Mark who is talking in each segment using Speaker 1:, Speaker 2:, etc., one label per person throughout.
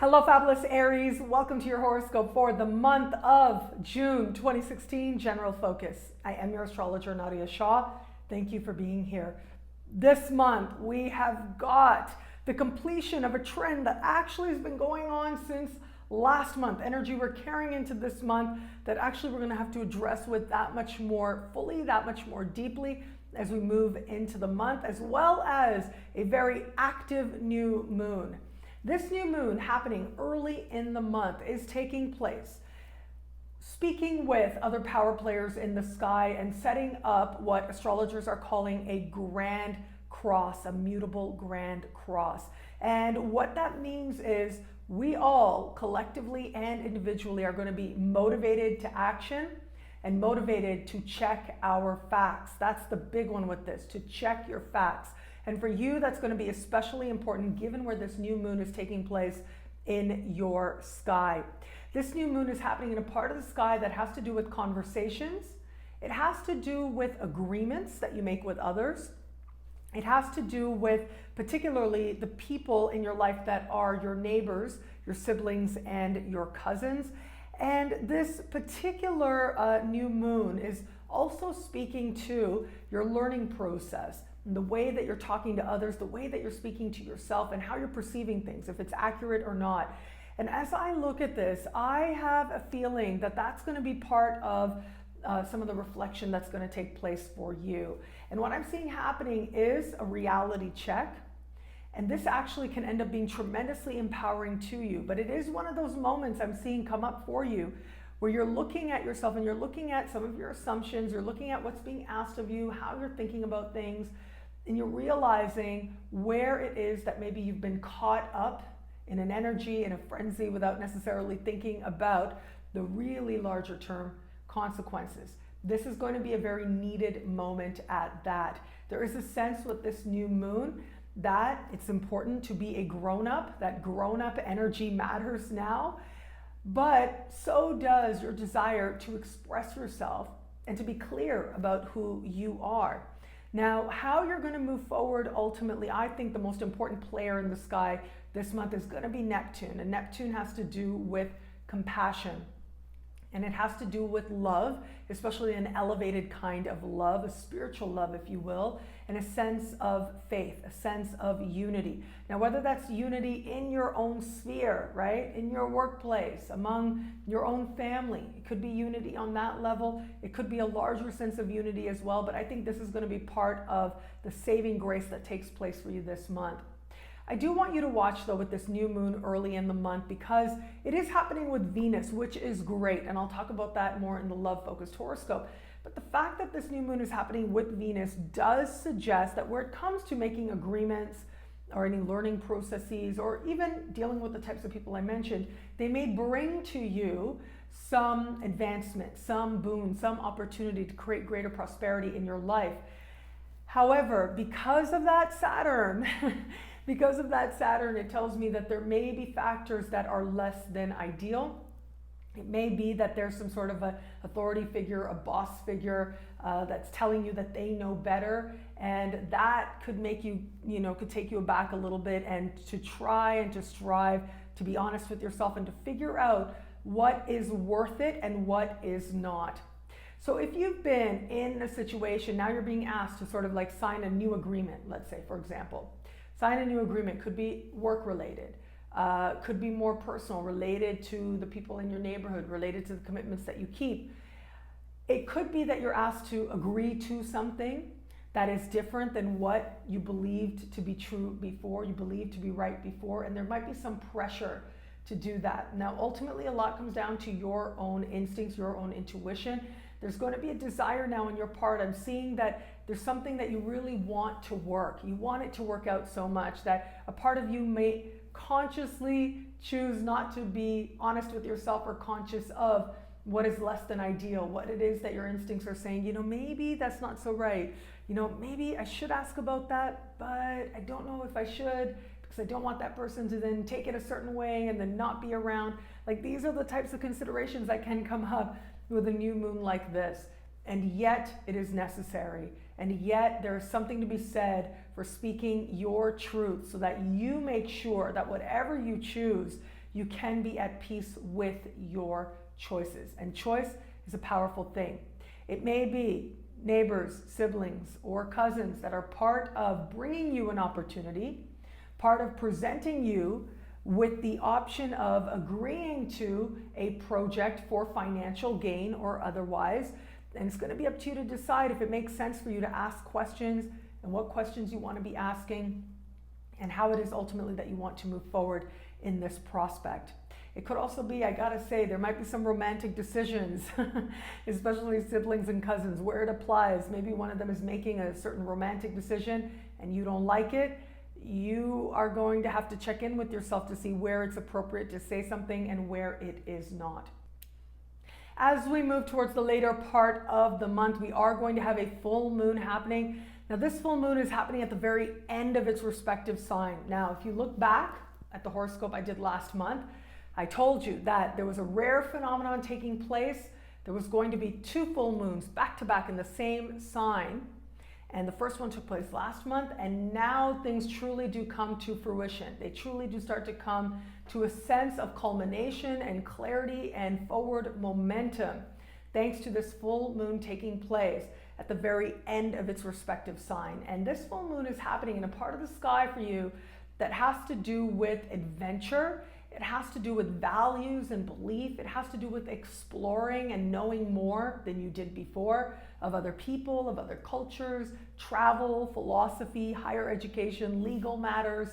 Speaker 1: Hello, fabulous Aries. Welcome to your horoscope for the month of June 2016, General Focus. I am your astrologer, Nadiya Shah. Thank you for being here. This month, we have got the completion of a trend that actually has been going on since last month. Energy we're carrying into this month that actually we're going to have to address with that much more fully, that much more deeply as we move into the month, as well as a very active new moon. This new moon happening early in the month is taking place, speaking with other power players in the sky and setting up what astrologers are calling a grand cross, a mutable grand cross. And what that means is we all collectively and individually are going to be motivated to action and motivated to check our facts. That's the big one with this, to check your facts. And for you, that's going to be especially important given where this new moon is taking place in your sky. This new moon is happening in a part of the sky that has to do with conversations. It has to do with agreements that you make with others. It has to do with particularly the people in your life that are your neighbors, your siblings, and your cousins. And this particular new moon is also speaking to your learning process, the way that you're talking to others, the way that you're speaking to yourself, and how you're perceiving things, if it's accurate or not. And as I look at this, I have a feeling that that's going to be part of some of the reflection that's going to take place for you. And what I'm seeing happening is a reality check. And this actually can end up being tremendously empowering to you. But it is one of those moments I'm seeing come up for you where you're looking at yourself and you're looking at some of your assumptions, you're looking at what's being asked of you, how you're thinking about things, and you're realizing where it is that maybe you've been caught up in an energy, in a frenzy, without necessarily thinking about the really larger term consequences. This is going to be a very needed moment at that. There is a sense with this new moon that it's important to be a grown-up, that grown-up energy matters now, but so does your desire to express yourself and to be clear about who you are. Now, how you're going to move forward ultimately, I think the most important player in the sky this month is going to be Neptune. And Neptune has to do with compassion. And it has to do with love, especially an elevated kind of love, a spiritual love, if you will, and a sense of faith, a sense of unity. Now, whether that's unity in your own sphere, right, in your workplace, among your own family, it could be unity on that level. It could be a larger sense of unity as well, but I think this is going to be part of the saving grace that takes place for you this month. I do want you to watch though with this new moon early in the month because it is happening with Venus, which is great. And I'll talk about that more in the love-focused horoscope. But the fact that this new moon is happening with Venus does suggest that where it comes to making agreements or any learning processes or even dealing with the types of people I mentioned, they may bring to you some advancement, some boon, some opportunity to create greater prosperity in your life. However, because of that Saturn, it tells me that there may be factors that are less than ideal. It may be that there's some sort of an authority figure, a boss figure that's telling you that they know better. And that could make you, could take you aback a little bit, and to try and to strive to be honest with yourself and to figure out what is worth it and what is not. So if you've been in a situation, now you're being asked to sort of like sign a new agreement, let's say, for example. Sign a new agreement, could be work related, could be more personal, related to the people in your neighborhood, related to the commitments that you keep. It could be that you're asked to agree to something that is different than what you believed to be true before, you believed to be right before, and there might be some pressure to do that. Now, ultimately, a lot comes down to your own instincts, your own intuition. There's going to be a desire now on your part. I'm seeing that there's something that you really want to work. You want it to work out so much that a part of you may consciously choose not to be honest with yourself or conscious of what is less than ideal, what it is that your instincts are saying, maybe that's not so right. Maybe I should ask about that, but I don't know if I should because I don't want that person to then take it a certain way and then not be around. Like, these are the types of considerations that can come up with a new moon like this. And yet it is necessary. And yet there is something to be said for speaking your truth so that you make sure that whatever you choose, you can be at peace with your choices. And choice is a powerful thing. It may be neighbors, siblings, or cousins that are part of bringing you an opportunity, part of presenting you with the option of agreeing to a project for financial gain or otherwise. And it's going to be up to you to decide if it makes sense for you to ask questions and what questions you want to be asking and how it is ultimately that you want to move forward in this prospect. It could also be, I gotta say, there might be some romantic decisions, especially siblings and cousins, where it applies. Maybe one of them is making a certain romantic decision and you don't like it. You are going to have to check in with yourself to see where it's appropriate to say something and where it is not. As we move towards the later part of the month, we are going to have a full moon happening. Now, this full moon is happening at the very end of its respective sign. Now, if you look back at the horoscope I did last month, I told you that there was a rare phenomenon taking place. There was going to be 2 full moons back to back in the same sign. And the first one took place last month, and now things truly do come to fruition. They truly do start to come to a sense of culmination and clarity and forward momentum, thanks to this full moon taking place at the very end of its respective sign. And this full moon is happening in a part of the sky for you that has to do with adventure. It has to do with values and belief. It has to do with exploring and knowing more than you did before of other people, of other cultures, travel, philosophy, higher education, legal matters,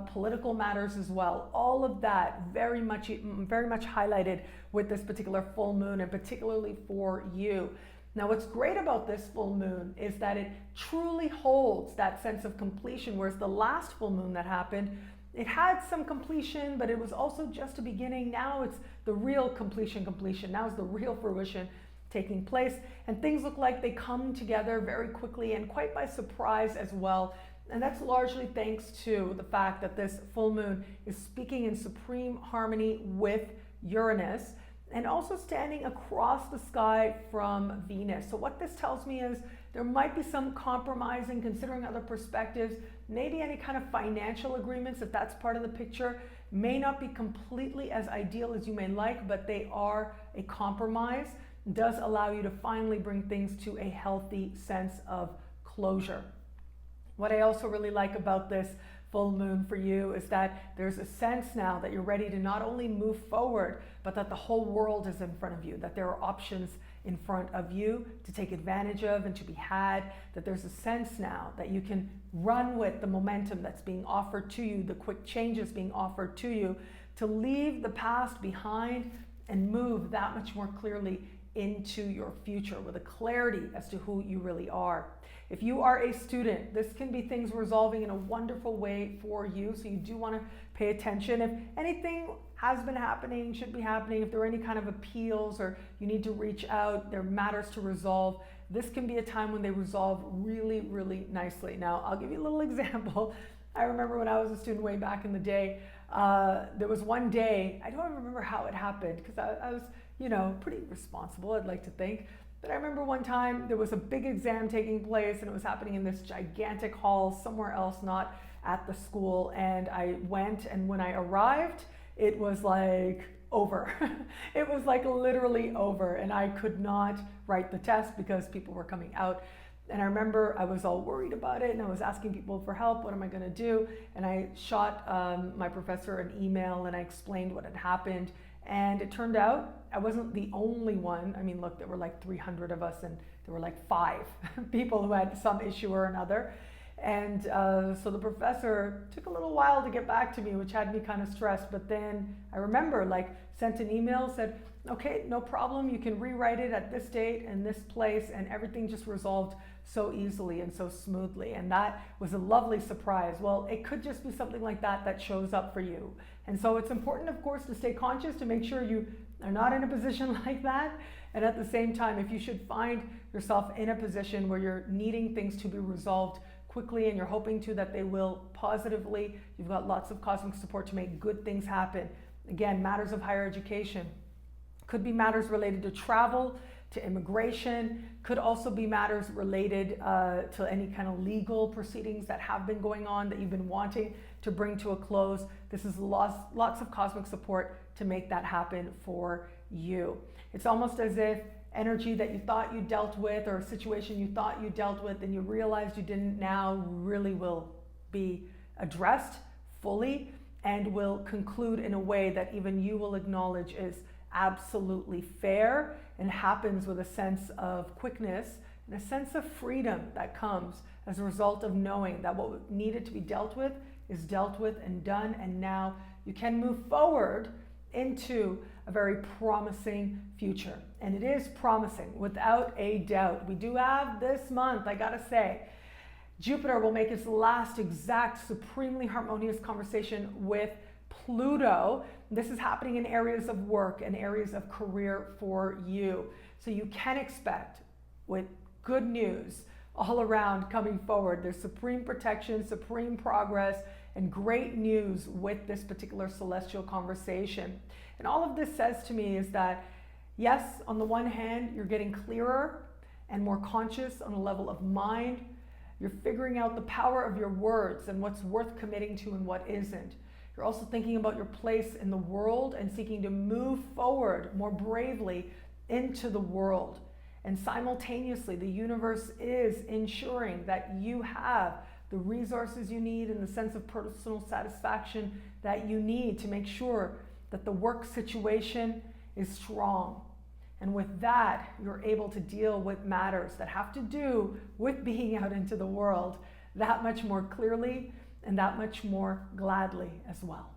Speaker 1: political matters as well. All of that very much highlighted with this particular full moon, and particularly for you. Now, what's great about this full moon is that it truly holds that sense of completion, whereas the last full moon that happened, it had some completion, but it was also just a beginning. Now it's the real completion. Now is the real fruition taking place. And things look like they come together very quickly and quite by surprise as well. And that's largely thanks to the fact that this full moon is speaking in supreme harmony with Uranus and also standing across the sky from Venus. So what this tells me is there might be some compromising, considering other perspectives, maybe any kind of financial agreements, if that's part of the picture, may not be completely as ideal as you may like, but they are a compromise. It does allow you to finally bring things to a healthy sense of closure. What I also really like about this full moon for you is that there's a sense now that you're ready to not only move forward, but that the whole world is in front of you, that there are options in front of you to take advantage of and to be had, that there's a sense now that you can run with the momentum that's being offered to you, the quick changes being offered to you, to leave the past behind and move that much more clearly into your future with a clarity as to who you really are. If you are a student, this can be things resolving in a wonderful way for you, so you do want to pay attention. If anything has been happening, should be happening, if there are any kind of appeals or you need to reach out, there are matters to resolve, this can be a time when they resolve really, really nicely. Now, I'll give you a little example. I remember when I was a student way back in the day, there was one day, I don't remember how it happened because I was, pretty responsible, I'd like to think. But I remember one time there was a big exam taking place and it was happening in this gigantic hall somewhere else, not at the school. And I went, and when I arrived, it was like over. It was like literally over, and I could not write the test because people were coming out. And I remember I was all worried about it and I was asking people for help. What am I going to do? And I shot my professor an email and I explained what had happened. And it turned out I wasn't the only one. I mean, look, there were like 300 of us and there were like 5 people who had some issue or another. And so the professor took a little while to get back to me, which had me kind of stressed. But then I remember, sent an email, said, okay, no problem. You can rewrite it at this date and this place. And everything just resolved so easily and so smoothly. And that was a lovely surprise. Well, it could just be something like that that shows up for you. And so it's important, of course, to stay conscious to make sure you are not in a position like that. And at the same time, if you should find yourself in a position where you're needing things to be resolved quickly and you're hoping that they will positively, you've got lots of cosmic support to make good things happen. Again, matters of higher education. Could be matters related to travel, to immigration, could also be matters related to any kind of legal proceedings that have been going on that you've been wanting to bring to a close. This is lots of cosmic support to make that happen for you. It's almost as if energy that you thought you dealt with, or a situation you thought you dealt with and you realized you didn't, now really will be addressed fully and will conclude in a way that even you will acknowledge is absolutely fair and happens with a sense of quickness and a sense of freedom that comes as a result of knowing that what needed to be dealt with is dealt with and done, and now you can move forward into a very promising future. And it is promising without a doubt. We do have this month, I gotta say, Jupiter will make its last exact supremely harmonious conversation with Pluto. This is happening in areas of work and areas of career for you. So you can expect with good news all around coming forward. There's supreme protection, supreme progress, and great news with this particular celestial conversation. And all of this says to me is that, yes, on the one hand, you're getting clearer and more conscious on a level of mind. You're figuring out the power of your words and what's worth committing to and what isn't. You're also thinking about your place in the world and seeking to move forward more bravely into the world. And simultaneously, the universe is ensuring that you have the resources you need and the sense of personal satisfaction that you need to make sure that the work situation is strong. And with that, you're able to deal with matters that have to do with being out into the world that much more clearly and that much more gladly as well.